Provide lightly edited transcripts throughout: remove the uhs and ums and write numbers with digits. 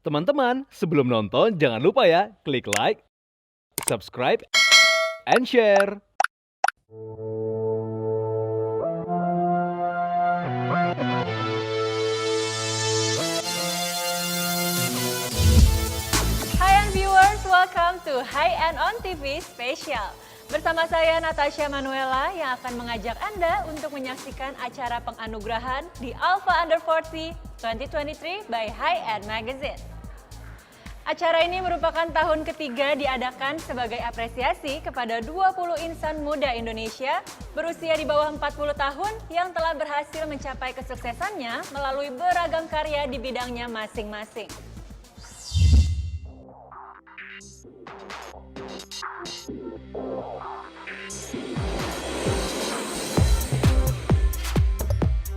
Teman-teman, sebelum nonton jangan lupa ya klik like, subscribe, and share. Hai and viewers, welcome to High End on TV Special. Bersama saya Natasha Manuela yang akan mengajak Anda untuk menyaksikan acara penganugerahan di Alpha Under 40 2023 by High End Magazine. Acara ini merupakan tahun ketiga diadakan sebagai apresiasi kepada 20 insan muda Indonesia berusia di bawah 40 tahun yang telah berhasil mencapai kesuksesannya melalui beragam karya di bidangnya masing-masing.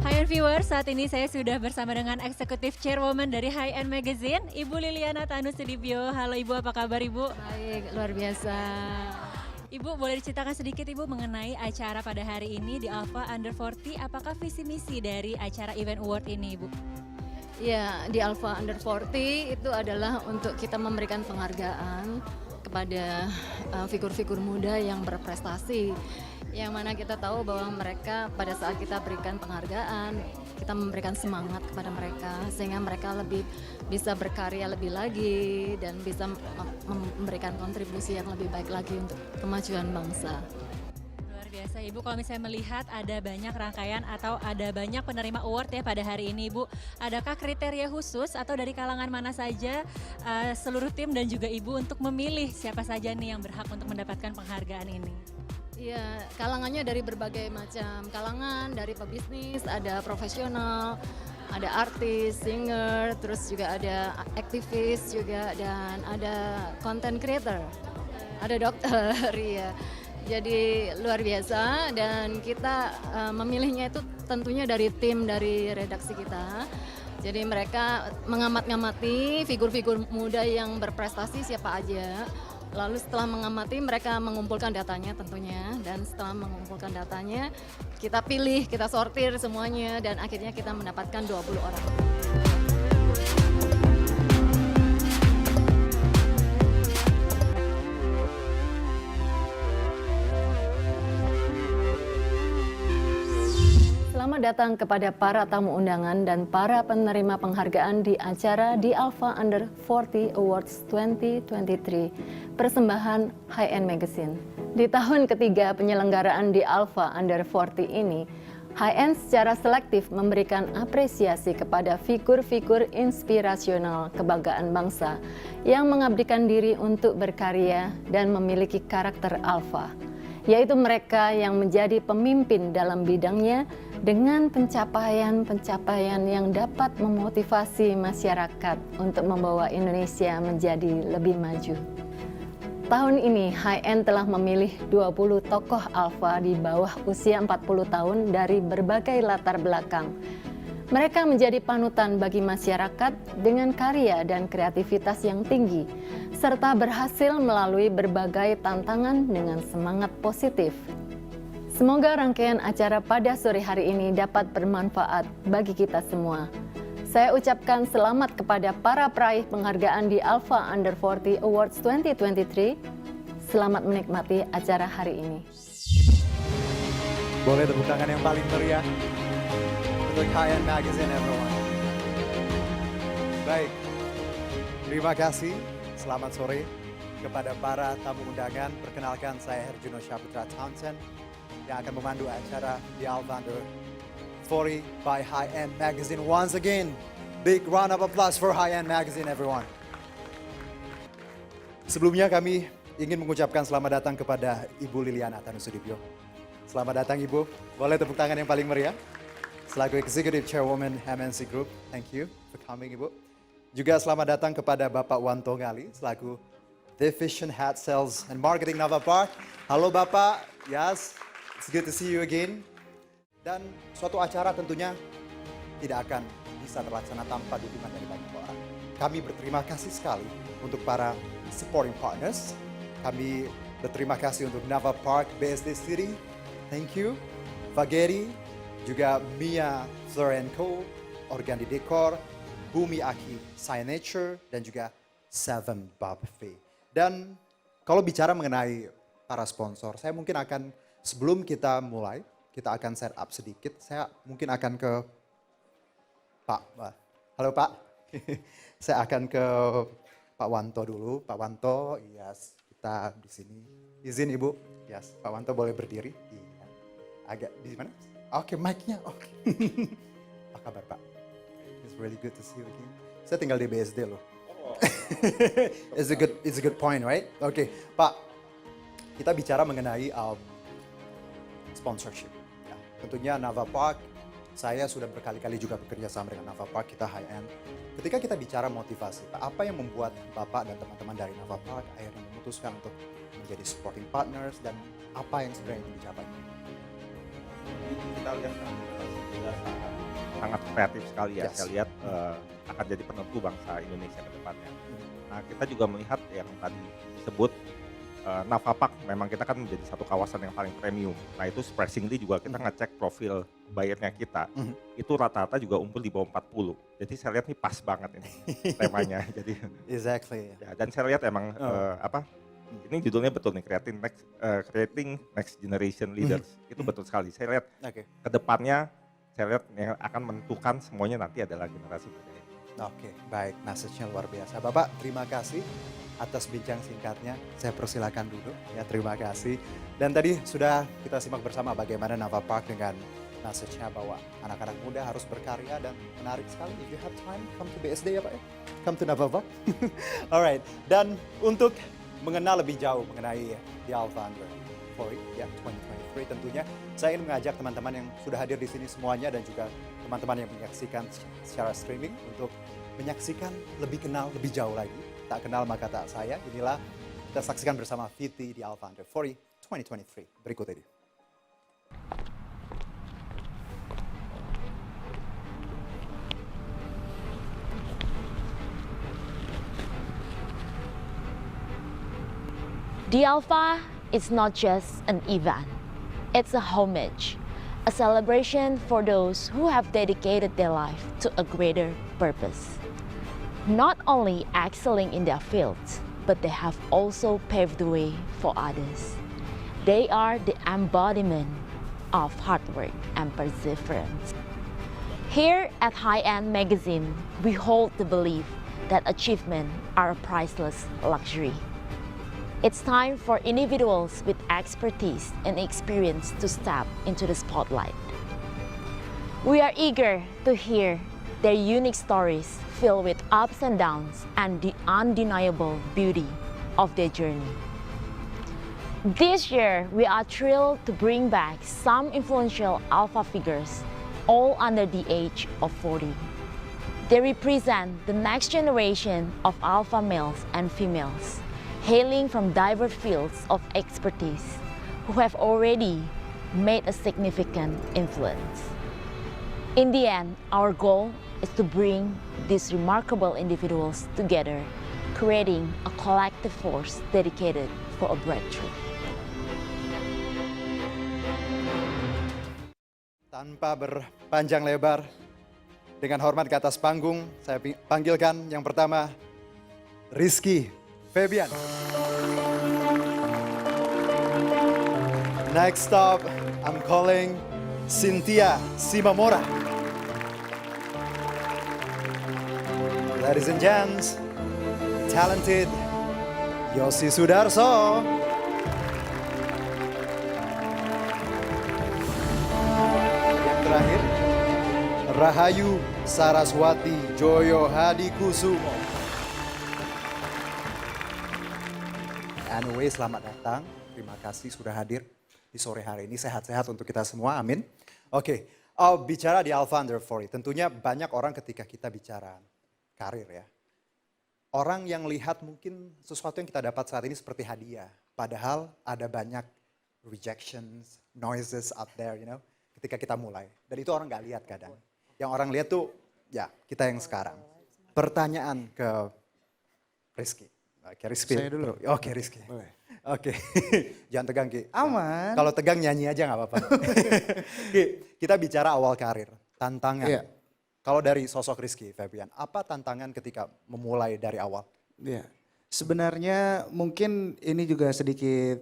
Hai viewers, saat ini saya sudah bersama dengan Executive Chairwoman dari High End Magazine, Ibu Liliana Tanu Sudibyo. Halo Ibu, apa kabar Ibu? Baik, luar biasa. Ibu, boleh diceritakan sedikit Ibu mengenai acara pada hari ini di Alpha Under 40, apakah visi misi dari acara event award ini Ibu? Ya, di Alpha Under 40 itu adalah untuk kita memberikan penghargaan kepada figur-figur muda yang berprestasi. Yang mana kita tahu bahwa mereka pada saat kita berikan penghargaan, kita memberikan semangat kepada mereka sehingga mereka lebih bisa berkarya lebih lagi dan bisa memberikan kontribusi yang lebih baik lagi untuk kemajuan bangsa. Luar biasa Ibu, kalau misalnya melihat ada banyak rangkaian atau ada banyak penerima award ya pada hari ini Ibu, adakah kriteria khusus atau dari kalangan mana saja seluruh tim dan juga Ibu untuk memilih siapa saja nih yang berhak untuk mendapatkan penghargaan ini? Iya, kalangannya dari berbagai macam kalangan, dari pebisnis, ada profesional, ada artis, singer, terus juga ada aktivis juga, dan ada content creator, ada dokter, ya. Jadi luar biasa dan kita memilihnya itu tentunya dari tim dari redaksi kita. Jadi mereka mengamati figur-figur muda yang berprestasi siapa aja. Lalu setelah mengamati mereka mengumpulkan datanya tentunya, dan setelah mengumpulkan datanya kita pilih, kita sortir semuanya dan akhirnya kita mendapatkan 20 orang. Selamat datang kepada para tamu undangan dan para penerima penghargaan di acara di Alpha Under 40 Awards 2023, persembahan High End Magazine. Di tahun ketiga penyelenggaraan di Alpha Under 40 ini, High End secara selektif memberikan apresiasi kepada figur-figur inspirasional kebanggaan bangsa yang mengabdikan diri untuk berkarya dan memiliki karakter alpha, yaitu mereka yang menjadi pemimpin dalam bidangnya dengan pencapaian-pencapaian yang dapat memotivasi masyarakat untuk membawa Indonesia menjadi lebih maju. Tahun ini, High End telah memilih 20 tokoh alfa di bawah usia 40 tahun dari berbagai latar belakang. Mereka menjadi panutan bagi masyarakat dengan karya dan kreativitas yang tinggi, serta berhasil melalui berbagai tantangan dengan semangat positif. Semoga rangkaian acara pada sore hari ini dapat bermanfaat bagi kita semua. Saya ucapkan selamat kepada para peraih penghargaan di Alpha Under 40 Awards 2023. Selamat menikmati acara hari ini. Boleh tepuk tangan yang paling meriah untuk High End Magazine, everyone. Baik, terima kasih. Selamat sore kepada para tamu undangan. Perkenalkan, saya Herjuno Syaputra Townsend yang akan memandu acara di Alpha Under 40 by High End Magazine. Once again, big round of applause for High End Magazine, everyone. Sebelumnya kami ingin mengucapkan selamat datang kepada Ibu Liliana Tanu Sudibyo. Selamat datang Ibu, boleh tepuk tangan yang paling meriah. Selaku Executive Chairwoman MNC Group, thank you for coming Ibu. Juga selamat datang kepada Bapak Wanto Ngali, selaku Division Head Sales and Marketing Nava Park. Halo Bapak, yes, it's good to see you again. Dan suatu acara tentunya tidak akan bisa terlaksana tanpa dukungan dari banyak orang. Kami berterima kasih sekali untuk para supporting partners. Kami berterima kasih untuk Nava Park BSD City, thank you. Vageri, juga Mia Fleur & Co, Organdi Decor, Bumi Aki Signature, dan juga Seven Bob V. Dan kalau bicara mengenai para sponsor, saya mungkin akan, sebelum kita mulai, kita akan set up sedikit. Saya mungkin akan ke Pak. Halo Pak. Saya akan ke Pak Wanto dulu. Pak Wanto, yes, kita di sini. Izin Ibu, yes, Pak Wanto boleh berdiri. Iya. Agak di mana? Oke, mic-nya. Oke. Apa kabar Pak? It's really good to see you again. Saya tinggal di BSD loh. It's a good point, right? Oke, Pak. Kita bicara mengenai sponsorship. Ya, tentunya Nava Park, saya sudah berkali-kali juga bekerja sama dengan Nava Park, kita high end. Ketika kita bicara motivasi, Pak, apa yang membuat Bapak dan teman-teman dari Nava Park akhirnya memutuskan untuk menjadi supporting partners, dan apa yang sebenarnya ingin dicapai? Kita lihat kan sudah sangat kreatif sekali ya. Yes. Saya lihat akan jadi penentu bangsa Indonesia ke depannya. Nah, kita juga melihat yang tadi disebut Nava Park, memang kita kan menjadi satu kawasan yang paling premium. Nah, itu surprisingly juga kita ngecek profil buyernya kita, itu rata-rata juga unggul di bawah 40. Jadi saya lihat nih pas banget ini temanya. Jadi Exactly. ya, dan saya lihat emang ini judulnya betul nih, creating next generation leaders. Itu betul sekali. Saya lihat Oke. ke depannya, saya lihat yang akan menentukan semuanya nanti adalah generasi muda. Oke, baik. Message-nya luar biasa. Bapak, terima kasih atas bincang singkatnya. Saya persilakan duduk. Ya, terima kasih. Dan tadi sudah kita simak bersama bagaimana Nava Park dengan message-nya bahwa anak-anak muda harus berkarya, dan menarik sekali. If you have time, come to BSD ya Pak ya. Come to Nava Park. Alright. Dan untuk mengenal lebih jauh mengenai The Alpha Under 40 ya 2023, tentunya saya ingin mengajak teman-teman yang sudah hadir di sini semuanya, dan juga teman-teman yang menyaksikan secara streaming untuk menyaksikan lebih kenal lebih jauh lagi. Tak kenal maka tak sayang. Inilah kita saksikan bersama VT The Alpha Under 40 2023 berikut ini. The Alpha is not just an event, it's a homage, a celebration for those who have dedicated their life to a greater purpose. Not only excelling in their fields, but they have also paved the way for others. They are the embodiment of hard work and perseverance. Here at High End Magazine, we hold the belief that achievement are a priceless luxury. It's time for individuals with expertise and experience to step into the spotlight. We are eager to hear their unique stories filled with ups and downs and the undeniable beauty of their journey. This year, we are thrilled to bring back some influential Alpha figures, all under the age of 40. They represent the next generation of Alpha males and females, hailing from diverse fields of expertise who have already made a significant influence. In the end, our goal is to bring these remarkable individuals together, creating a collective force dedicated for a breakthrough. Tanpa berpanjang lebar, dengan hormat ke atas panggung, saya panggilkan yang pertama, Rizky Febian. Next up, I'm calling Cynthia Simamora. Ladies and gents, talented Yosi Sudarso. Yang terakhir, Rahayu Saraswati Joyo Hadi Kusumo. Anyway, selamat datang. Terima kasih sudah hadir di sore hari ini. Sehat-sehat untuk kita semua, amin. Oke, bicara di Alpha Under 40, tentunya banyak orang ketika kita bicara karir ya. Orang yang lihat mungkin sesuatu yang kita dapat saat ini seperti hadiah. Padahal ada banyak rejections, noises out there, you know, ketika kita mulai. Dan itu orang gak lihat kadang. Yang orang lihat tuh, ya kita yang sekarang. Pertanyaan ke Rizky. Oke, Rizky. Saya dulu. Oke, Rizky. Boleh. Oke, jangan tegang Ki. Aman. Kalau tegang nyanyi aja nggak apa-apa. Ki, kita bicara awal karir, tantangan. Iya. Kalau dari sosok Rizky Febian, apa tantangan ketika memulai dari awal? Ya, sebenarnya mungkin ini juga sedikit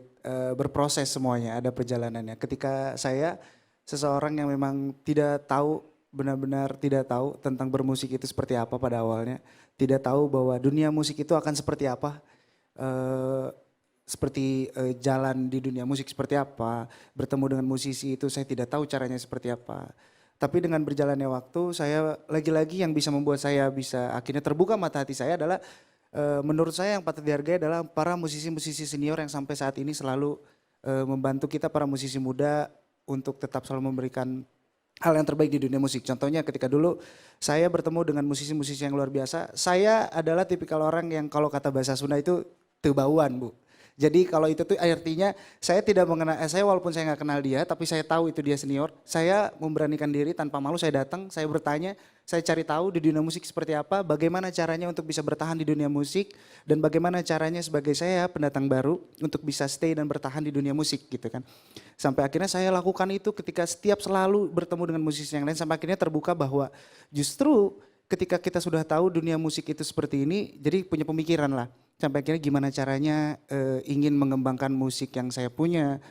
berproses semuanya, ada perjalanannya. Ketika saya seseorang yang memang tidak tahu, benar-benar tidak tahu tentang bermusik itu seperti apa pada awalnya, tidak tahu bahwa dunia musik itu akan seperti apa, seperti jalan di dunia musik seperti apa, bertemu dengan musisi itu saya tidak tahu caranya seperti apa. Tapi dengan berjalannya waktu, saya lagi-lagi yang bisa membuat saya bisa akhirnya terbuka mata hati saya adalah menurut saya yang patut dihargai adalah para musisi-musisi senior yang sampai saat ini selalu membantu kita para musisi muda untuk tetap selalu memberikan hal yang terbaik di dunia musik. Contohnya ketika dulu saya bertemu dengan musisi-musisi yang luar biasa, saya adalah tipikal orang yang kalau kata bahasa Sunda itu tebauan, Bu. Jadi kalau itu tuh artinya saya tidak mengenal, saya walaupun saya nggak kenal dia, tapi saya tahu itu dia senior, saya memberanikan diri tanpa malu, saya datang, saya bertanya, saya cari tahu di dunia musik seperti apa, bagaimana caranya untuk bisa bertahan di dunia musik, dan bagaimana caranya sebagai saya pendatang baru untuk bisa stay dan bertahan di dunia musik gitu kan. Sampai akhirnya saya lakukan itu ketika setiap selalu bertemu dengan musisi yang lain, sampai akhirnya terbuka bahwa justru ketika kita sudah tahu dunia musik itu seperti ini, jadi punya pemikiran lah. Sampai akhirnya gimana caranya ingin mengembangkan musik yang saya punya.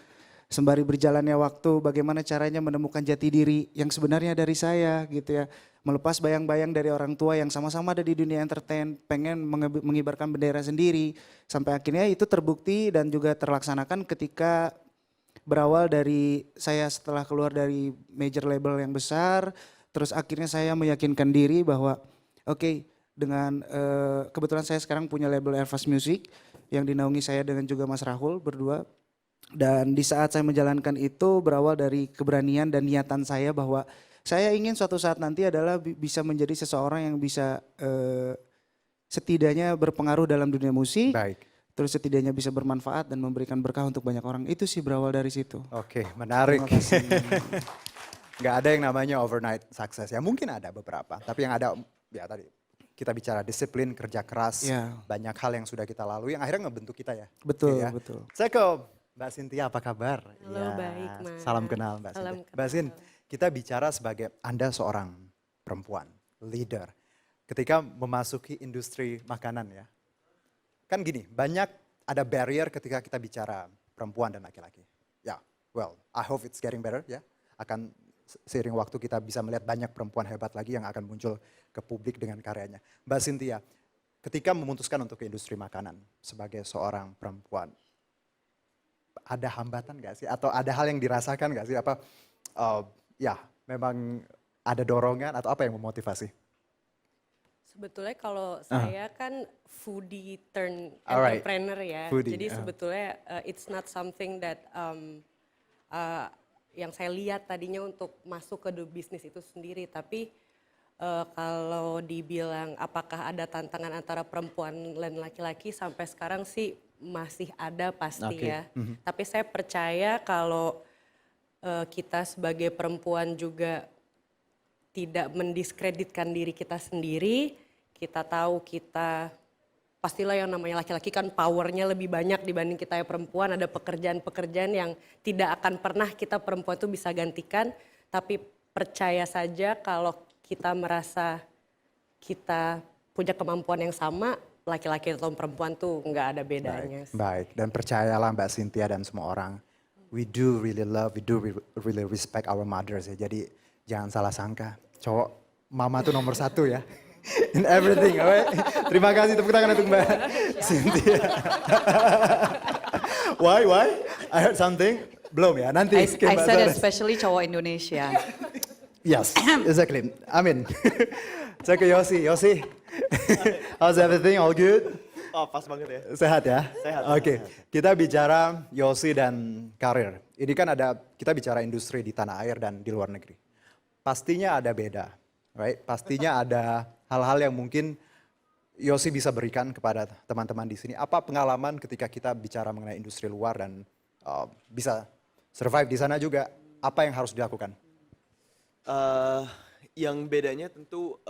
Sembari berjalannya waktu bagaimana caranya menemukan jati diri yang sebenarnya dari saya gitu ya. Melepas bayang-bayang dari orang tua yang sama-sama ada di dunia entertain, pengen mengibarkan bendera sendiri. Sampai akhirnya itu terbukti dan juga terlaksanakan ketika berawal dari saya setelah keluar dari major label yang besar. Terus akhirnya saya meyakinkan diri bahwa oke, dengan kebetulan saya sekarang punya label Airfast Music yang dinaungi saya dengan juga Mas Rahul berdua. Dan di saat saya menjalankan itu berawal dari keberanian dan niatan saya bahwa saya ingin suatu saat nanti adalah bisa menjadi seseorang yang bisa setidaknya berpengaruh dalam dunia musik. Baik. Terus setidaknya bisa bermanfaat dan memberikan berkah untuk banyak orang. Itu sih berawal dari situ. Oke, menarik. Terima kasih. Nggak ada yang namanya overnight success ya, mungkin ada beberapa. Tapi yang ada, ya tadi kita bicara disiplin, kerja keras, Ya. banyak hal yang sudah kita lalui yang akhirnya ngebentuk kita ya. Betul, Oke ya. betul. Saya ke Mbak Cynthia, apa kabar? Halo, baik, Mas. Salam kenal Mbak Salam Cynthia. Mbak Cyn, kenal. kita bicara sebagai Anda seorang perempuan, leader. Ketika memasuki industri makanan ya. Kan gini, banyak ada barrier ketika kita bicara perempuan dan laki-laki. Ya, well, I hope it's getting better ya. Akan seiring waktu kita bisa melihat banyak perempuan hebat lagi yang akan muncul ke publik dengan karyanya. Mbak Cynthia, ketika memutuskan untuk ke industri makanan sebagai seorang perempuan, ada hambatan gak sih? Atau ada hal yang dirasakan gak sih? Apa ya memang ada dorongan atau apa yang memotivasi? Sebetulnya kalau saya kan foodie turn Alright. entrepreneur ya. Foodie, Jadi sebetulnya it's not something that yang saya lihat tadinya untuk masuk ke bisnis itu sendiri. Tapi kalau dibilang apakah ada tantangan antara perempuan dan laki-laki sampai sekarang sih masih ada pasti ya. Tapi saya percaya kalau kita sebagai perempuan juga tidak mendiskreditkan diri kita sendiri. Kita tahu kita pastilah yang namanya laki-laki kan powernya lebih banyak dibanding kita yang perempuan. Ada pekerjaan-pekerjaan yang tidak akan pernah kita perempuan itu bisa gantikan. Tapi percaya saja kalau kita merasa kita punya kemampuan yang sama, laki-laki atau perempuan tuh nggak ada bedanya. Baik, dan percayalah Mbak Cynthia dan semua orang, we do really love, we do really respect our mothers ya. Jadi jangan salah sangka, cowok mama tuh nomor satu ya. In everything, alright? Terima kasih, tepuk tangan untuk Mbak Cynthia. Why? I heard something. Belum ya, nanti. I Mbak said Saras. especially cowok Indonesia. Yes, exactly. Amin. Saya ke Yosi. Yosi, how's everything? All good? Oh, pas banget ya. Sehat ya? Sehat. Oke, kita bicara Yosi dan karir. Ini kan kita bicara industri di tanah air dan di luar negeri. Pastinya ada beda, right? Pastinya ada hal-hal yang mungkin Yosi bisa berikan kepada teman-teman di sini. Apa pengalaman ketika kita bicara mengenai industri luar dan bisa survive di sana juga? Apa yang harus dilakukan? Yang bedanya tentu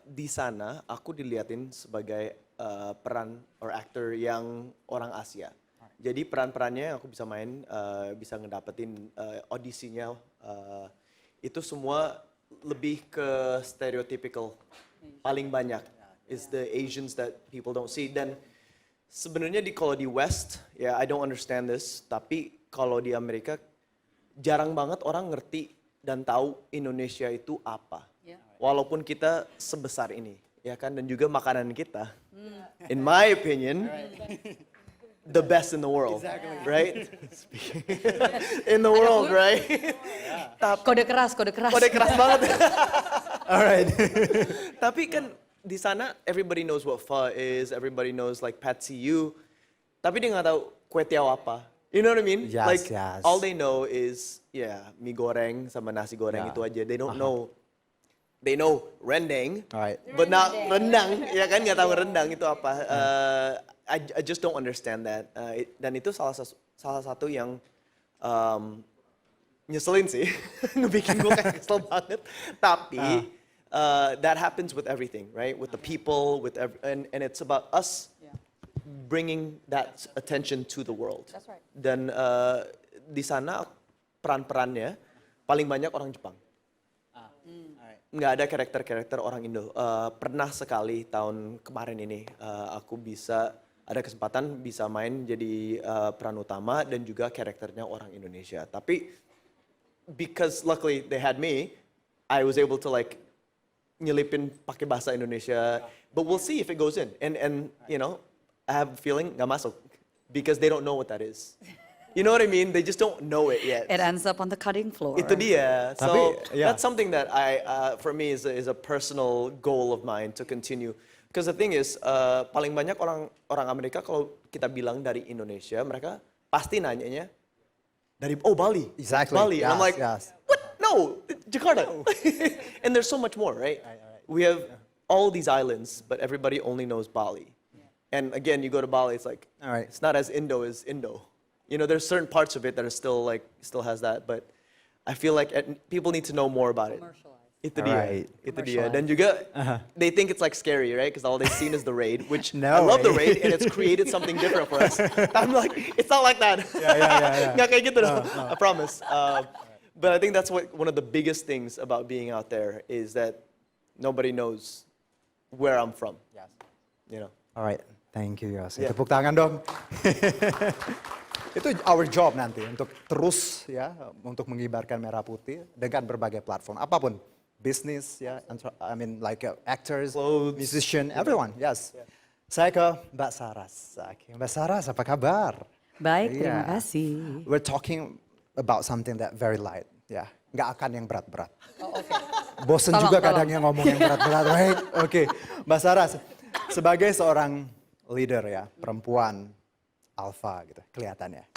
di sana aku diliatin sebagai peran or actor yang orang Asia. Jadi peran-perannya yang aku bisa main, bisa ngedapetin audisinya, itu semua lebih ke stereotypical paling banyak is the Asians that people don't see. Dan sebenarnya kalau di West ya I don't understand this, tapi kalau di Amerika jarang banget orang ngerti dan tahu Indonesia itu apa. Walaupun kita sebesar ini, ya kan, dan juga makanan kita, in my opinion, the best in the world, right? In the world, right? Kode keras, kode keras. Kode keras banget. Alright. Tapi kan di sana everybody knows what pho is, everybody knows like pad see ew. Tapi dia nggak tahu kue tiaw apa. You know what I mean? Yes, like yes. all they know is mie goreng sama nasi goreng itu aja. They don't know. They know rendang, Alright. but not rendang. Ya kan nggak tahu rendang itu apa. I just don't understand that. Dan itu salah satu yang nyeselin sih, ngebikin gue kayak kesel banget. Tapi that happens with everything, right? With the people, and it's about us bringing that attention to the world. That's right. Dan di sana peran-perannya paling banyak orang Jepang. Nggak ada karakter-karakter orang Indo. Pernah sekali tahun kemarin ini aku ada kesempatan bisa main jadi peran utama dan juga karakternya orang Indonesia. Tapi because luckily they had me, I was able to like nyelipin pakai bahasa Indonesia. But we'll see if it goes in. And you know, I have a feeling nggak masuk because they don't know what that is. You know what I mean? They just don't know it yet. It ends up on the cutting floor. Itu dia. So Tapi, that's something that for me is a personal goal of mine to continue. Because the thing is, paling banyak orang Amerika kalau kita bilang dari Indonesia, mereka pasti nanyanya dari Bali. Exactly. Bali. And I'm Yes, like, yes. what? No, Jakarta. And there's so much more, right? We have all these islands, but everybody only knows Bali. And again, you go to Bali, it's like, Alright. it's not as Indo as Indo. You know, there's certain parts of it that are still has that, but I feel like people need to know more about it. Itu dia, Alright. itu dia. Dan juga, they think it's like scary, right? Because all they've seen is the raid, which No I love the way. raid, and it's created something different for us. I'm like, it's not like that. Yeah. Nggak kayak gitu, I promise. But I think that's one of the biggest things about being out there is that nobody knows where I'm from. Yes. You know. Alright, thank you Yos. Yeah. Tepuk tangan dong. Itu our job nanti untuk terus ya untuk mengibarkan merah putih dengan berbagai platform apapun, bisnis ya, I mean like actors, Clothes. musician, everyone. Yes. Saya ke Mbak Saras. Oke, Mbak Saras, apa kabar? Baik, terima Iya. kasih. We're talking about something that very light, ya. Nggak akan yang berat-berat. Bosen Tolong, juga tolong. kadang yang ngomong yang berat-berat, right? Oke, Mbak Saras, sebagai seorang leader ya, perempuan alpha gitu, kelihatannya.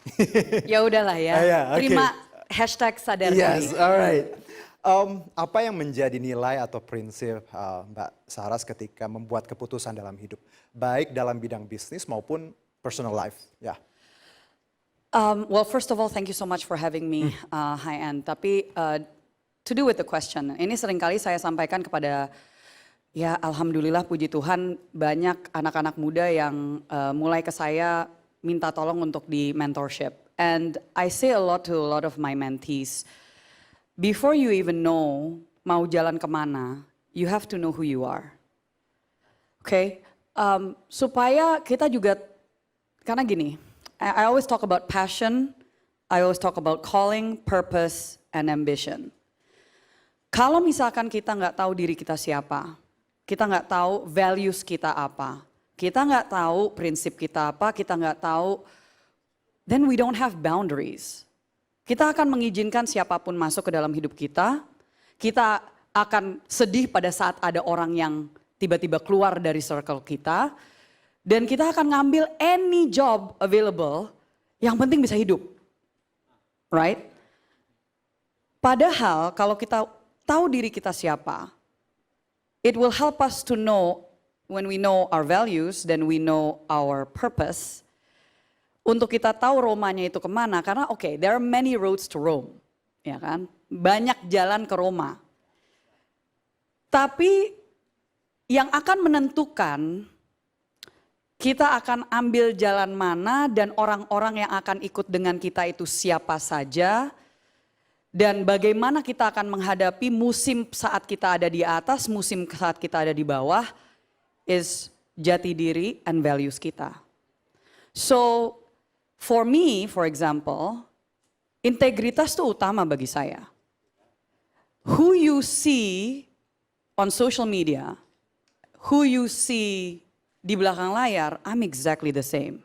Ya udahlah ya. Iya, oke. Terima hashtag sadar Yes, diri. alright. Apa yang menjadi nilai atau prinsip Mbak Saras ketika membuat keputusan dalam hidup, baik dalam bidang bisnis maupun personal life? Ya. Well, first of all, thank you so much for having me, Hi Ann. Tapi to do with the question, ini seringkali saya sampaikan kepada, ya alhamdulillah puji Tuhan banyak anak-anak muda yang mulai ke saya minta tolong untuk di mentorship. And I say a lot to a lot of my mentees, before you even know mau jalan kemana, you have to know who you are. Oke, supaya kita juga, karena gini, I always talk about passion, I always talk about calling, purpose, and ambition. Kalau misalkan kita nggak tahu diri kita siapa, kita nggak tahu values kita apa, kita nggak tahu prinsip kita apa, kita nggak tahu, then we don't have boundaries. Kita akan mengizinkan siapapun masuk ke dalam hidup kita akan sedih pada saat ada orang yang tiba-tiba keluar dari circle kita, dan kita akan ngambil any job available, yang penting bisa hidup. Right? Padahal kalau kita tahu diri kita siapa, it will help us to know, when we know our values, then we know our purpose, untuk kita tahu Romanya itu kemana, karena oke, there are many roads to Rome, ya kan? Banyak jalan ke Roma. Tapi yang akan menentukan kita akan ambil jalan mana dan orang-orang yang akan ikut dengan kita itu siapa saja, Dan bagaimana kita akan menghadapi musim saat kita ada di atas, musim saat kita ada di bawah, is jati diri and values kita. So, for me, for example, integritas itu utama bagi saya. Who you see on social media, who you see di belakang layar, I'm exactly the same.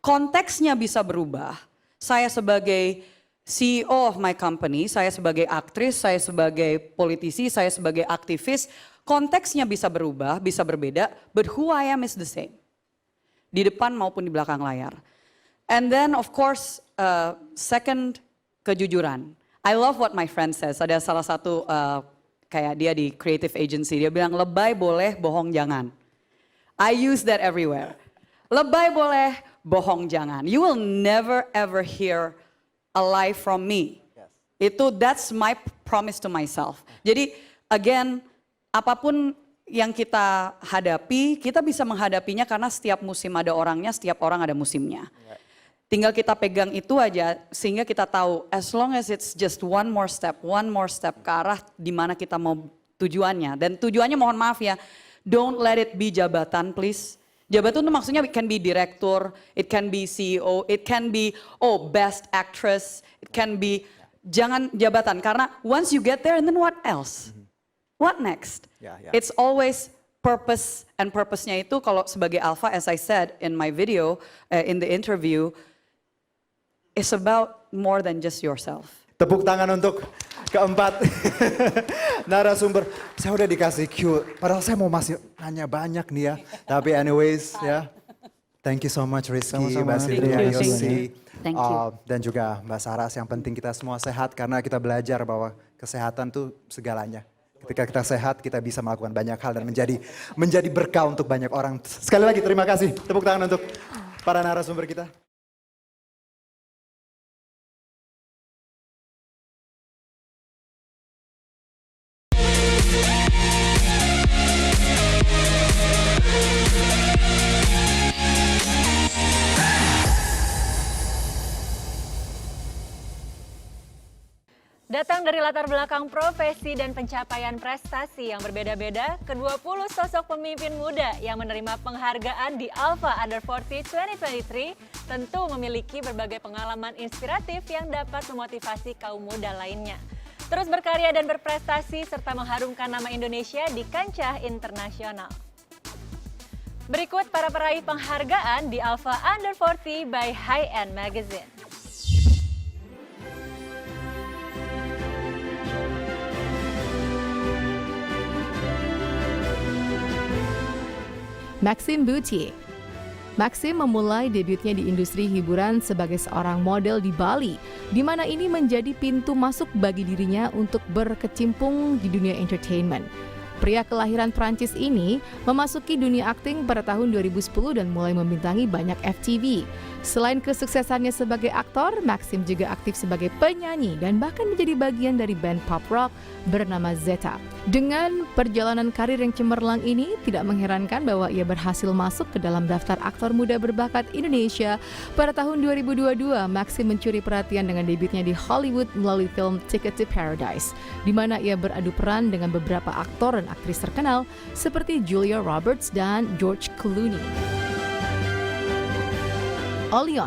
Konteksnya bisa berubah. Saya sebagai CEO of my company, saya sebagai aktris, saya sebagai politisi, saya sebagai aktivis, konteksnya bisa berubah, bisa berbeda, but who I am is the same. Di depan maupun di belakang layar. And then of course, second, kejujuran. I love what my friend says. Ada salah satu kayak dia di creative agency, dia bilang lebay boleh, bohong jangan. I use that everywhere. Lebay boleh, bohong jangan. You will never ever hear a lie from me. That's my promise to myself. Jadi again, apapun yang kita hadapi, kita bisa menghadapinya karena setiap musim ada orangnya, setiap orang ada musimnya. Tinggal kita pegang itu aja sehingga kita tahu as long as it's just one more step ke arah di mana kita mau tujuannya. Dan tujuannya mohon maaf ya, don't let it be jabatan please. Jabatan itu maksudnya it can be director, it can be CEO, it can be best actress, it can be jangan jabatan karena once you get there and then what else? What next? It's always purpose, and purpose-nya itu kalau sebagai alpha as I said in my video, in the interview, it's about more than just yourself. Tepuk tangan untuk keempat narasumber. Saya udah dikasih cue, padahal saya mau masih nanya banyak nih ya. Tapi anyways ya, thank you so much Rizky, Mbak Sylvia, Yosi, dan juga Mbak Saras. Yang penting kita semua sehat karena kita belajar bahwa kesehatan tuh segalanya. Ketika kita sehat, kita bisa melakukan banyak hal dan menjadi berkah untuk banyak orang. Sekali lagi terima kasih. Tepuk tangan untuk para narasumber kita. Datang dari latar belakang profesi dan pencapaian prestasi yang berbeda-beda, ke-20 sosok pemimpin muda yang menerima penghargaan di Alpha Under 40 2023 tentu memiliki berbagai pengalaman inspiratif yang dapat memotivasi kaum muda lainnya. Terus berkarya dan berprestasi serta mengharumkan nama Indonesia di kancah internasional. Berikut para peraih penghargaan di Alpha Under 40 by High End Magazine. Maxime Boutier. Maxime memulai debutnya di industri hiburan sebagai seorang model di Bali, di mana ini menjadi pintu masuk bagi dirinya untuk berkecimpung di dunia entertainment. Pria kelahiran Prancis ini memasuki dunia akting pada tahun 2010 dan mulai membintangi banyak FTV. Selain kesuksesannya sebagai aktor, Maxime juga aktif sebagai penyanyi dan bahkan menjadi bagian dari band pop rock bernama Zeta. Dengan perjalanan karir yang cemerlang ini, tidak mengherankan bahwa ia berhasil masuk ke dalam daftar aktor muda berbakat Indonesia. Pada tahun 2022, Maxime mencuri perhatian dengan debutnya di Hollywood melalui film Ticket to Paradise, di mana ia beradu peran dengan beberapa aktor dan aktris terkenal seperti Julia Roberts dan George Clooney. Olion.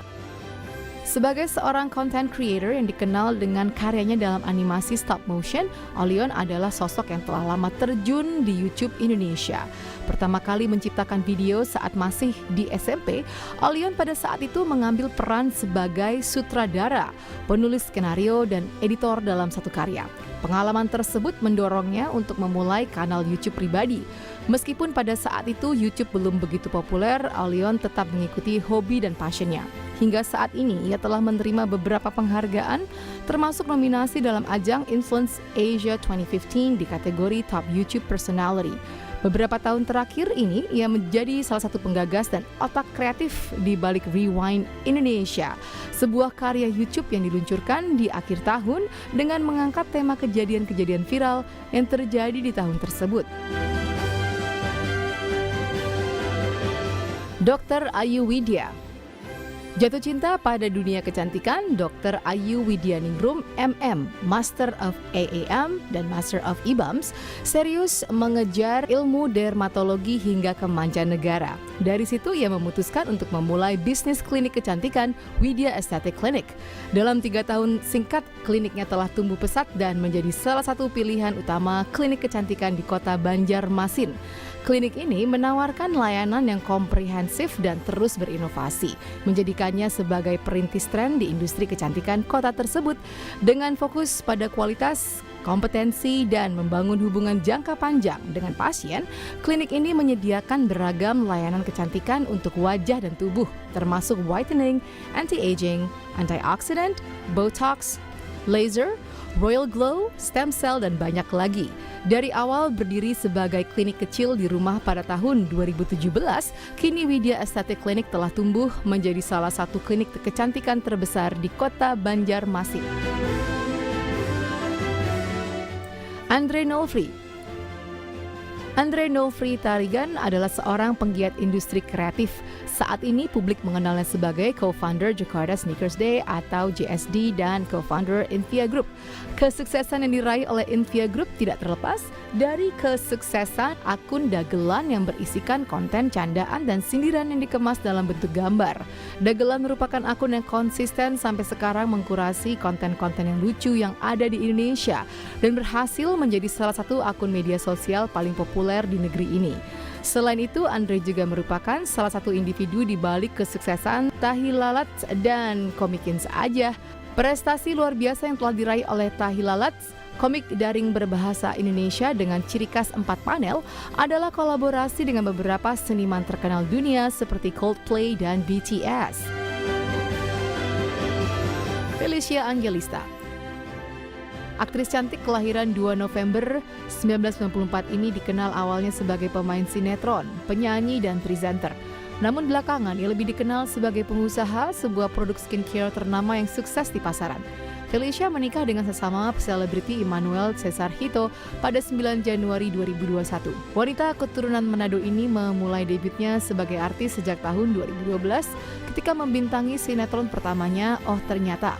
Sebagai seorang content creator yang dikenal dengan karyanya dalam animasi stop motion, Olion adalah sosok yang telah lama terjun di YouTube Indonesia. Pertama kali menciptakan video saat masih di SMP, Olion pada saat itu mengambil peran sebagai sutradara, penulis skenario, dan editor dalam satu karya. Pengalaman tersebut mendorongnya untuk memulai kanal YouTube pribadi. Meskipun pada saat itu YouTube belum begitu populer, Olion tetap mengikuti hobi dan passionnya. Hingga saat ini, ia telah menerima beberapa penghargaan, termasuk nominasi dalam ajang Influence Asia 2015 di kategori Top YouTube Personality. Beberapa tahun terakhir ini, ia menjadi salah satu penggagas dan otak kreatif di balik Rewind Indonesia, sebuah karya YouTube yang diluncurkan di akhir tahun dengan mengangkat tema kejadian-kejadian viral yang terjadi di tahun tersebut. Dr. Ayu Widya. Jatuh cinta pada dunia kecantikan, Dr. Ayu Widyaningrum, MM, Master of AAM dan Master of IBAMS, serius mengejar ilmu dermatologi hingga ke mancanegara. Dari situ ia memutuskan untuk memulai bisnis klinik kecantikan Widya Aesthetic Clinic. Dalam 3 tahun singkat, kliniknya telah tumbuh pesat dan menjadi salah satu pilihan utama klinik kecantikan di kota Banjarmasin. Klinik ini menawarkan layanan yang komprehensif dan terus berinovasi, menjadikannya sebagai perintis tren di industri kecantikan kota tersebut dengan fokus pada kualitas, kompetensi, dan membangun hubungan jangka panjang dengan pasien. Klinik ini menyediakan beragam layanan kecantikan untuk wajah dan tubuh, termasuk whitening, anti-aging, antioxidant, botox, laser, royal glow, stem cell, dan banyak lagi. Dari awal berdiri sebagai klinik kecil di rumah pada tahun 2017, kini Widya Aesthetic Clinic telah tumbuh menjadi salah satu klinik kecantikan terbesar di kota Banjarmasin. Andre Nolfri Tarigan adalah seorang penggiat industri kreatif. Saat ini publik mengenalnya sebagai co-founder Jakarta Sneakers Day atau JSD dan co-founder Invia Group. Kesuksesan yang diraih oleh Invia Group tidak terlepas dari kesuksesan akun dagelan yang berisikan konten candaan dan sindiran yang dikemas dalam bentuk gambar. Dagelan merupakan akun yang konsisten sampai sekarang mengkurasi konten-konten yang lucu yang ada di Indonesia dan berhasil menjadi salah satu akun media sosial paling populer di negeri ini. Selain itu, Andre juga merupakan salah satu individu di balik kesuksesan Tahi Lalat dan Komikins Aja. Prestasi luar biasa yang telah diraih oleh Tahi Lalat, komik daring berbahasa Indonesia dengan ciri khas 4 panel, adalah kolaborasi dengan beberapa seniman terkenal dunia seperti Coldplay dan BTS. Felicia Angelista, aktris cantik kelahiran 2 November 1994 ini dikenal awalnya sebagai pemain sinetron, penyanyi, dan presenter. Namun belakangan ia lebih dikenal sebagai pengusaha sebuah produk skincare ternama yang sukses di pasaran. Felicia menikah dengan sesama selebriti Emmanuel Cesar Hito pada 9 Januari 2021. Wanita keturunan Manado ini memulai debutnya sebagai artis sejak tahun 2012 ketika membintangi sinetron pertamanya Oh Ternyata.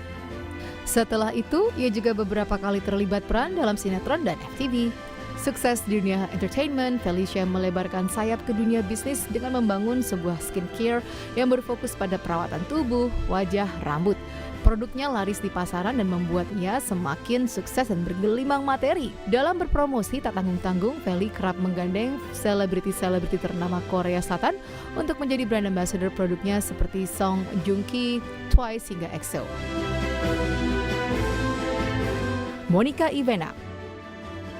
Setelah itu, ia juga beberapa kali terlibat peran dalam sinetron dan FTV. Sukses di dunia entertainment, Felicia melebarkan sayap ke dunia bisnis dengan membangun sebuah skincare yang berfokus pada perawatan tubuh, wajah, rambut. Produknya laris di pasaran dan membuatnya semakin sukses dan bergelimang materi. Dalam berpromosi tak tanggung-tanggung, Feli kerap menggandeng selebriti-selebriti ternama Korea Selatan untuk menjadi brand ambassador produknya seperti Song Joong Ki, Twice hingga EXO. Monica Ivena,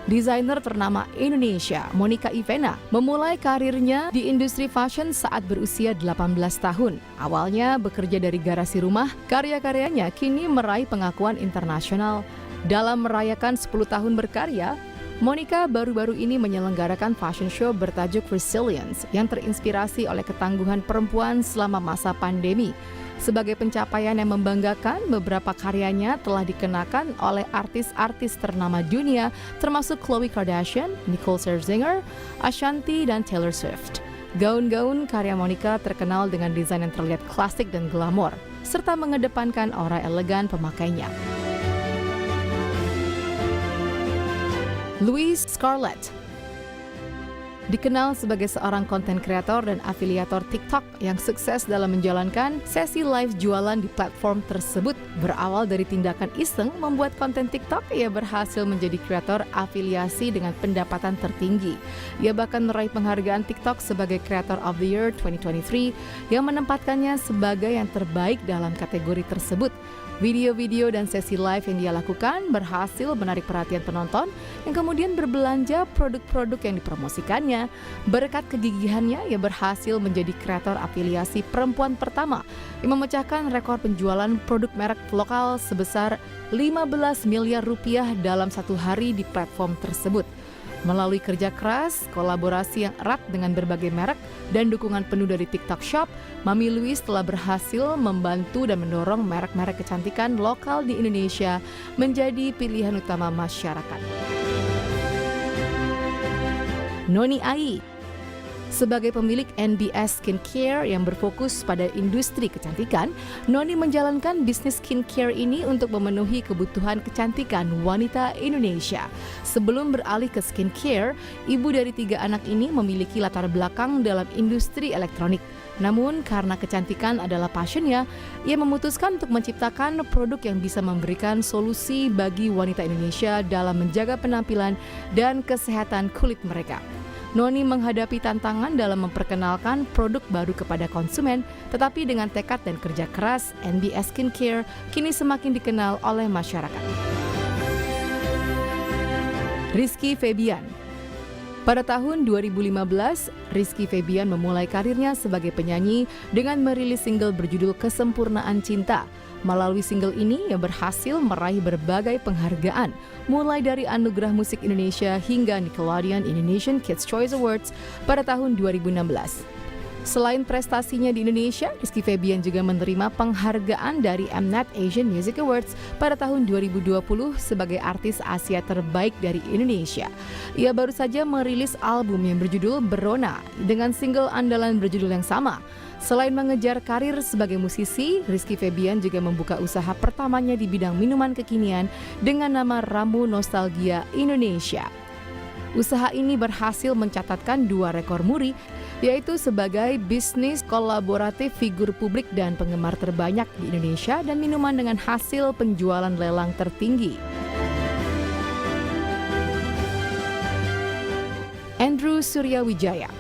desainer ternama Indonesia, Monica Ivena memulai karirnya di industri fashion saat berusia 18 tahun. Awalnya bekerja dari garasi rumah, karya-karyanya kini meraih pengakuan internasional. Dalam merayakan 10 tahun berkarya, Monica baru-baru ini menyelenggarakan fashion show bertajuk Resilience yang terinspirasi oleh ketangguhan perempuan selama masa pandemi. Sebagai pencapaian yang membanggakan, beberapa karyanya telah dikenakan oleh artis-artis ternama dunia termasuk Khloe Kardashian, Nicole Scherzinger, Ashanti, dan Taylor Swift. Gaun-gaun karya Monica terkenal dengan desain yang terlihat klasik dan glamor, serta mengedepankan aura elegan pemakainya. Louise Scarlett dikenal sebagai seorang konten kreator dan afiliator TikTok yang sukses dalam menjalankan sesi live jualan di platform tersebut. Berawal dari tindakan iseng membuat konten TikTok, ia berhasil menjadi kreator afiliasi dengan pendapatan tertinggi. Ia bahkan meraih penghargaan TikTok sebagai Creator of the Year 2023 yang menempatkannya sebagai yang terbaik dalam kategori tersebut. Video-video dan sesi live yang dia lakukan berhasil menarik perhatian penonton yang kemudian berbelanja produk-produk yang dipromosikannya. Berkat kegigihannya, ia berhasil menjadi kreator afiliasi perempuan pertama yang memecahkan rekor penjualan produk merek lokal sebesar 15 miliar rupiah dalam satu hari di platform tersebut. Melalui kerja keras, kolaborasi yang erat dengan berbagai merek, dan dukungan penuh dari TikTok Shop, Mami Louise telah berhasil membantu dan mendorong merek-merek kecantikan lokal di Indonesia menjadi pilihan utama masyarakat. Noni Ai, Sebagai pemilik NBS Skincare yang berfokus pada industri kecantikan, Noni menjalankan bisnis skincare ini untuk memenuhi kebutuhan kecantikan wanita Indonesia. Sebelum beralih ke skincare, ibu dari 3 anak ini memiliki latar belakang dalam industri elektronik. Namun karena kecantikan adalah passionnya, ia memutuskan untuk menciptakan produk yang bisa memberikan solusi bagi wanita Indonesia dalam menjaga penampilan dan kesehatan kulit mereka. Noni menghadapi tantangan dalam memperkenalkan produk baru kepada konsumen, tetapi dengan tekad dan kerja keras, NBS Skincare kini semakin dikenal oleh masyarakat. Rizky Febian. Pada tahun 2015, Rizky Febian memulai karirnya sebagai penyanyi dengan merilis single berjudul Kesempurnaan Cinta. Melalui single ini, ia berhasil meraih berbagai penghargaan, mulai dari Anugerah Musik Indonesia hingga Nickelodeon Indonesian Kids' Choice Awards pada tahun 2016. Selain prestasinya di Indonesia, Rizky Febian juga menerima penghargaan dari Mnet Asian Music Awards pada tahun 2020 sebagai artis Asia terbaik dari Indonesia. Ia baru saja merilis album yang berjudul Berona dengan single andalan berjudul yang sama. Selain mengejar karir sebagai musisi, Rizky Febian juga membuka usaha pertamanya di bidang minuman kekinian dengan nama Ramu Nostalgia Indonesia. Usaha ini berhasil mencatatkan 2 rekor muri, yaitu sebagai bisnis kolaboratif figur publik dan penggemar terbanyak di Indonesia dan minuman dengan hasil penjualan lelang tertinggi. Andrew Suryawijaya.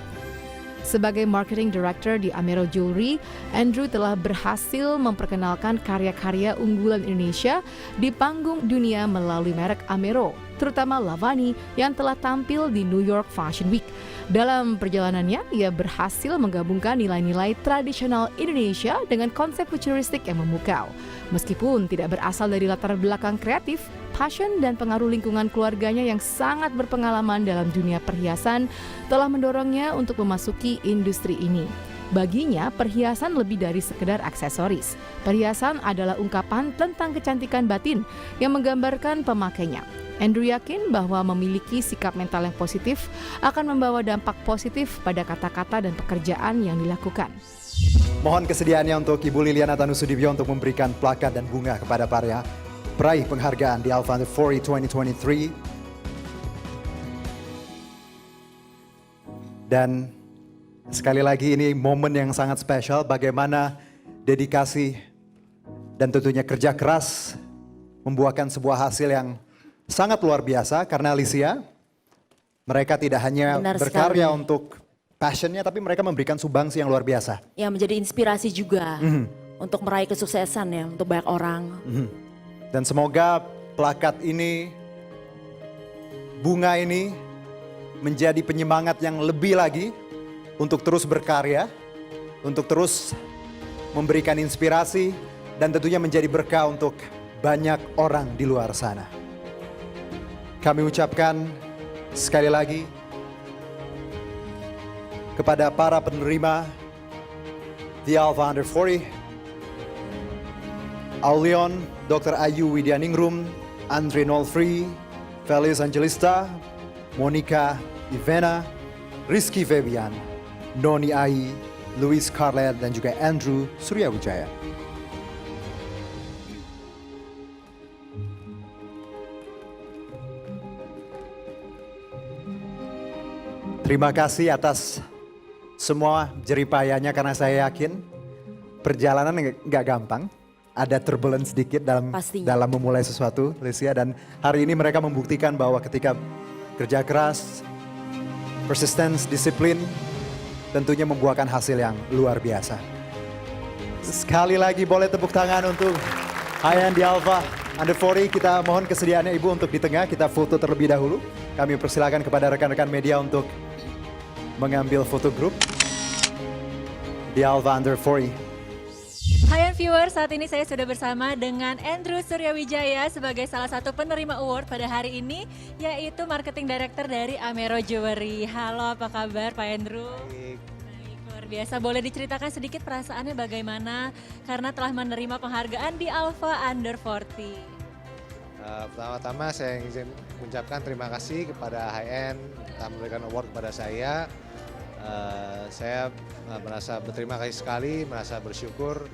Sebagai Marketing Director di Amero Jewelry, Andrew telah berhasil memperkenalkan karya-karya unggulan Indonesia di panggung dunia melalui merek Amero, terutama Lavani yang telah tampil di New York Fashion Week. Dalam perjalanannya, ia berhasil menggabungkan nilai-nilai tradisional Indonesia dengan konsep futuristik yang memukau. Meskipun tidak berasal dari latar belakang kreatif, passion dan pengaruh lingkungan keluarganya yang sangat berpengalaman dalam dunia perhiasan telah mendorongnya untuk memasuki industri ini. Baginya, perhiasan lebih dari sekedar aksesoris. Perhiasan adalah ungkapan tentang kecantikan batin yang menggambarkan pemakainya. Andrew yakin bahwa memiliki sikap mental yang positif akan membawa dampak positif pada kata-kata dan pekerjaan yang dilakukan. Mohon kesediaannya untuk Ibu Liliana Tanusudibyo untuk memberikan plakat dan bunga kepada para peraih penghargaan di Alpha Under 40 2023. Dan sekali lagi ini momen yang sangat spesial bagaimana dedikasi dan tentunya kerja keras membuahkan sebuah hasil yang sangat luar biasa karena Alicia mereka tidak hanya berkarya untuk passionnya tapi mereka memberikan sumbangsi yang luar biasa. Yang menjadi inspirasi juga untuk meraih kesuksesan ya untuk banyak orang. Dan semoga plakat ini, bunga ini menjadi penyemangat yang lebih lagi untuk terus berkarya, untuk terus memberikan inspirasi dan tentunya menjadi berkah untuk banyak orang di luar sana. Kami ucapkan sekali lagi kepada para penerima di Alpha Under 40, Aulion, Dr. Ayu Widyaningrum, Andre Nolfree, Felice Angelista, Monica Ivena, Rizky Febian, Noni Ai, Louis Carlet, dan juga Andrew Suryawijaya. Terima kasih atas semua jeripayanya karena saya yakin perjalanan nggak gampang. Ada turbulence sedikit dalam memulai sesuatu, Alicia. Dan hari ini mereka membuktikan bahwa ketika kerja keras, persistence, disiplin, tentunya membuahkan hasil yang luar biasa. Sekali lagi boleh tepuk tangan untuk High End di Alpha Under 40. Kita mohon kesediaannya Ibu untuk di tengah, kita foto terlebih dahulu. Kami persilakan kepada rekan-rekan media untuk mengambil foto grup di Alpha Under 40. Hai viewers, saat ini saya sudah bersama dengan Andrew Suryawijaya sebagai salah satu penerima award pada hari ini, yaitu Marketing Director dari Amero Jewelry. Halo, apa kabar Pak Andrew? Baik, luar biasa. Boleh diceritakan sedikit perasaannya bagaimana karena telah menerima penghargaan di Alpha Under 40? Pertama-tama saya ingin mengucapkan terima kasih kepada High End telah memberikan award kepada saya. Saya merasa berterima kasih sekali, merasa bersyukur.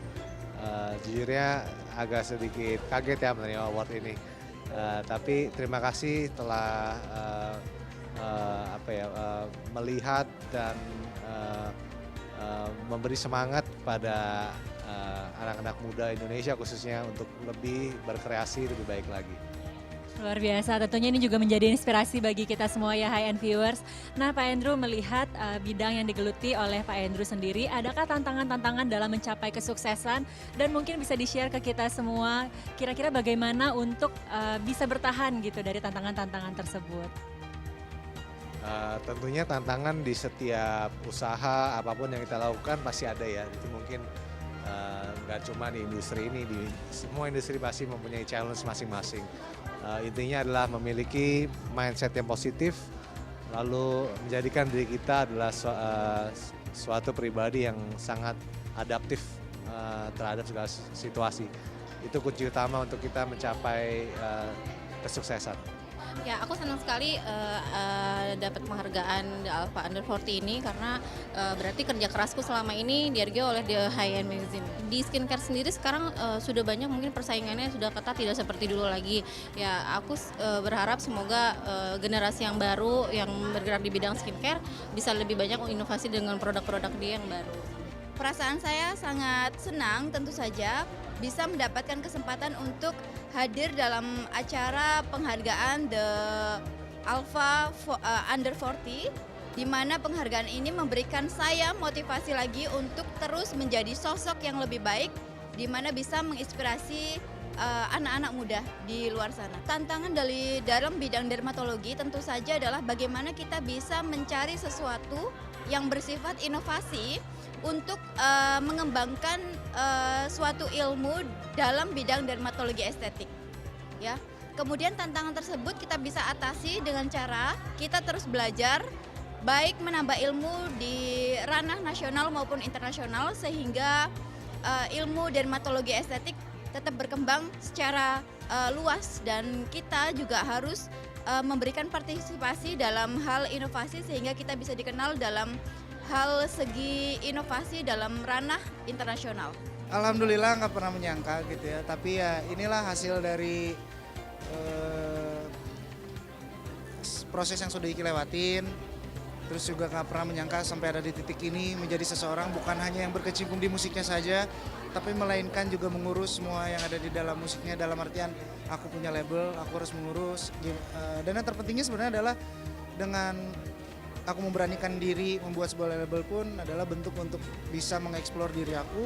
Jujurnya agak sedikit kaget ya menerima award ini. Tapi terima kasih telah melihat dan memberi semangat pada anak-anak muda Indonesia khususnya untuk lebih berkreasi, lebih baik lagi. Luar biasa, tentunya ini juga menjadi inspirasi bagi kita semua ya High End Viewers. Nah Pak Andrew, melihat bidang yang digeluti oleh Pak Andrew sendiri, adakah tantangan-tantangan dalam mencapai kesuksesan? Dan mungkin bisa di-share ke kita semua, kira-kira bagaimana untuk bisa bertahan gitu dari tantangan-tantangan tersebut? Tentunya tantangan di setiap usaha apapun yang kita lakukan pasti ada ya. Itu mungkin nggak cuma di industri ini, di semua industri pasti mempunyai challenge masing-masing. Intinya adalah memiliki mindset yang positif, lalu menjadikan diri kita adalah suatu pribadi yang sangat adaptif terhadap segala situasi. Itu kunci utama untuk kita mencapai kesuksesan. Ya, aku senang sekali dapat penghargaan di Alpha Under 40 ini karena berarti kerja kerasku selama ini dihargai oleh The High End Magazine. Di skincare sendiri sekarang sudah banyak, mungkin persaingannya sudah ketat, tidak seperti dulu lagi. Ya, aku berharap semoga generasi yang baru yang bergerak di bidang skincare bisa lebih banyak inovasi dengan produk-produk dia yang baru. Perasaan saya sangat senang tentu saja bisa mendapatkan kesempatan untuk hadir dalam acara penghargaan The Alpha Under 40, di mana penghargaan ini memberikan saya motivasi lagi untuk terus menjadi sosok yang lebih baik, di mana bisa menginspirasi anak-anak muda di luar sana. Tantangan dari dalam bidang dermatologi tentu saja adalah bagaimana kita bisa mencari sesuatu yang bersifat inovasi untuk mengembangkan suatu ilmu dalam bidang dermatologi estetik. Ya. Kemudian tantangan tersebut kita bisa atasi dengan cara kita terus belajar, baik menambah ilmu di ranah nasional maupun internasional, sehingga ilmu dermatologi estetik tetap berkembang secara luas, dan kita juga harus memberikan partisipasi dalam hal inovasi sehingga kita bisa dikenal dalam hal segi inovasi dalam ranah internasional. Alhamdulillah nggak pernah menyangka gitu ya, tapi ya inilah hasil dari proses yang sudah dilewatin. Terus juga nggak pernah menyangka sampai ada di titik ini, menjadi seseorang bukan hanya yang berkecimpung di musiknya saja, tapi melainkan juga mengurus semua yang ada di dalam musiknya, dalam artian aku punya label, aku harus mengurus. Dan yang terpentingnya sebenarnya adalah dengan aku memberanikan diri membuat sebuah label pun adalah bentuk untuk bisa mengeksplor diri aku,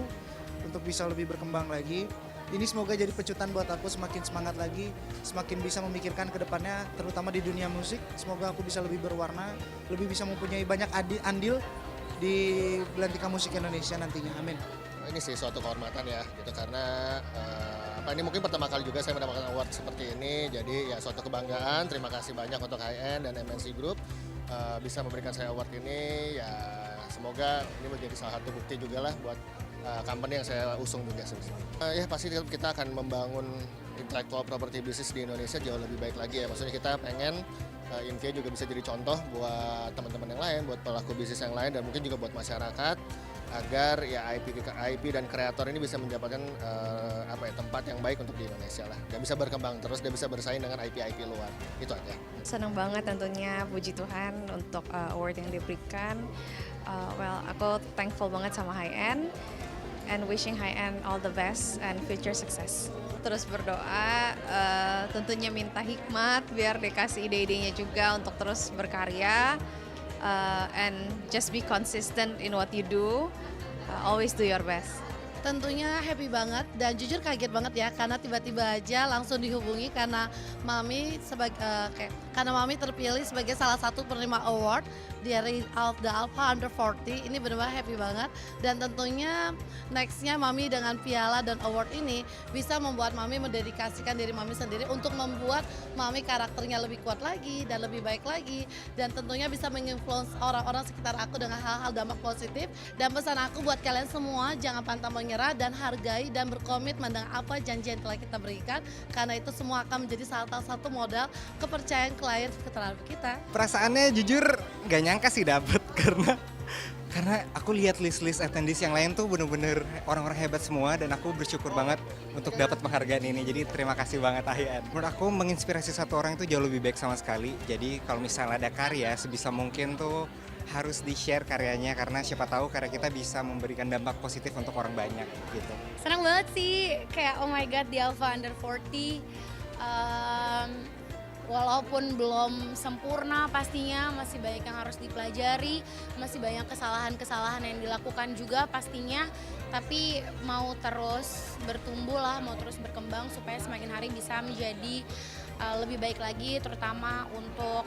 untuk bisa lebih berkembang lagi. Ini semoga jadi pecutan buat aku semakin semangat lagi, semakin bisa memikirkan ke depannya, terutama di dunia musik. Semoga aku bisa lebih berwarna, lebih bisa mempunyai banyak andil di belantika musik Indonesia nantinya. Amin. Ini sih suatu kehormatan ya, gitu, karena ini mungkin pertama kali juga saya mendapatkan award seperti ini. Jadi ya suatu kebanggaan. Terima kasih banyak untuk HN dan MNC Group bisa memberikan saya award ini. Ya semoga ini menjadi salah satu bukti juga lah buat company yang saya usung juga. Ya pasti kita akan membangun intellectual property business di Indonesia jauh lebih baik lagi ya. Maksudnya kita pengen Invia juga bisa jadi contoh buat teman-teman yang lain, buat pelaku bisnis yang lain, dan mungkin juga buat masyarakat, agar ya IP dan kreator ini bisa mendapatkan tempat yang baik untuk di Indonesia lah. Dan bisa berkembang terus, dan bisa bersaing dengan IP luar. Itu aja. Senang banget tentunya, puji Tuhan untuk award yang diberikan. Aku thankful banget sama High End, and wishing High End all the best and future success. Terus berdoa, tentunya minta hikmat biar dikasih ide-idenya juga untuk terus berkarya, and just be consistent in what you do, always do your best. Tentunya happy banget dan jujur kaget banget ya, karena tiba-tiba aja langsung dihubungi karena Mami karena Mami terpilih sebagai salah satu penerima award dari The Alpha Under 40. Ini benar-benar happy banget, dan tentunya nextnya Mami dengan piala dan award ini bisa membuat Mami mendedikasikan diri Mami sendiri untuk membuat Mami karakternya lebih kuat lagi dan lebih baik lagi, dan tentunya bisa menginfluence orang-orang sekitar aku dengan hal-hal dampak positif. Dan pesan aku buat kalian semua, jangan pantang menyerah dan hargai dan berkomitmen dengan apa janji yang telah kita berikan, karena itu semua akan menjadi salah satu modal kepercayaan klien terhadap kita. Perasaannya jujur gak nyangka sih dapet, karena Karena aku lihat list-list attendees yang lain tuh bener-bener orang-orang hebat semua dan aku bersyukur banget untuk dapat penghargaan ini. Jadi terima kasih banget Ahian. Menurut aku menginspirasi satu orang itu jauh lebih baik sama sekali. Jadi kalau misalnya ada karya sebisa mungkin tuh harus di-share karyanya karena siapa tahu karya kita bisa memberikan dampak positif untuk orang banyak gitu. Senang banget sih, kayak oh my god di Alpha Under 40. Walaupun belum sempurna pastinya, masih banyak yang harus dipelajari, masih banyak kesalahan-kesalahan yang dilakukan juga pastinya. Tapi mau terus bertumbuh lah, mau terus berkembang supaya semakin hari bisa menjadi lebih baik lagi, terutama untuk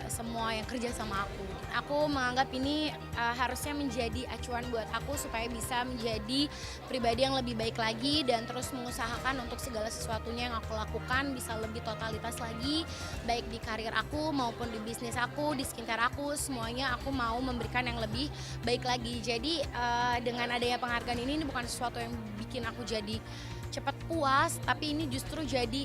semua yang kerja sama aku. Aku menganggap ini harusnya menjadi acuan buat aku supaya bisa menjadi pribadi yang lebih baik lagi dan terus mengusahakan untuk segala sesuatunya yang aku lakukan bisa lebih totalitas lagi, baik di karir aku maupun di bisnis aku, di skincare aku, semuanya aku mau memberikan yang lebih baik lagi. Jadi dengan adanya penghargaan ini bukan sesuatu yang bikin aku jadi cepat puas, tapi ini justru jadi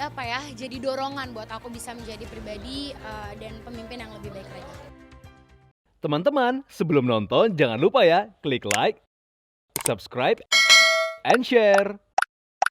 apa ya, jadi dorongan buat aku bisa menjadi pribadi dan pemimpin yang lebih baik lagi. Teman-teman, sebelum nonton jangan lupa ya klik like, subscribe, and share.